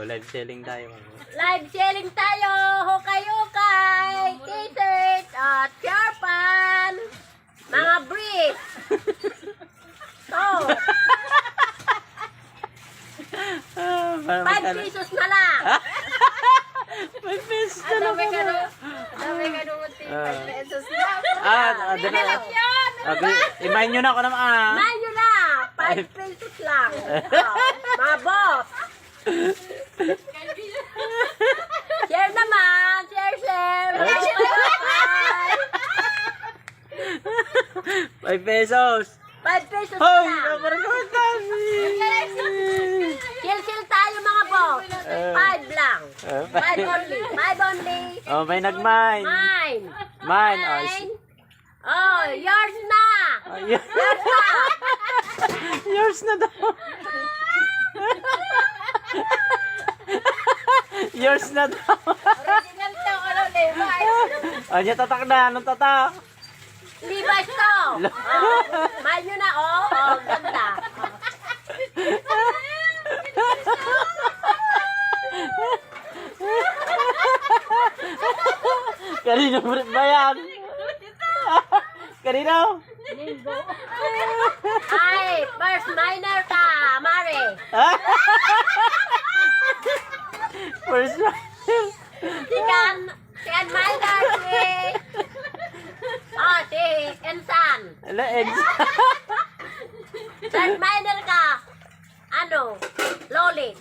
Oh, live selling tayo. Live selling tayo. Hukay-hukay. T-shirt. At charpan. Mga brief. So, 5 pesos na lang. 5 pesos na lang. Dami ka naman 5 pesos lang. Doon na. Imayin nyo na ako naman. Mayo na. 5 pesos lang. Mabot. Share naman. Share. 5 pesos. 5 pesos Hoy! na lang. Parang Chill tayo mga boss. 5 lang. 5 only. 5 only. Oh, may nag-mine. Mine. Mine. Oh, yours na. Yours na. Yours na daw. Yours na daw. Original to. Ano, Levi's. Ano tatak na? Anong tatak? Levi's to. Mahal nyo na, oh. Oh, ganda. Kanino ba yan? Kanino? Ay, first minor ka, Mare. First one. Second minor, si Ensan. Ala, eggs. Third minor ka, ano, Lolit.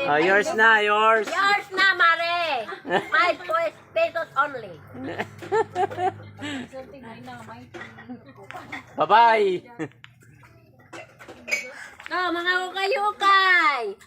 Oh, yours na, yours. Yours na, Mare. 5 pesos only. Bye-bye. Oh, mga ukay-ukay.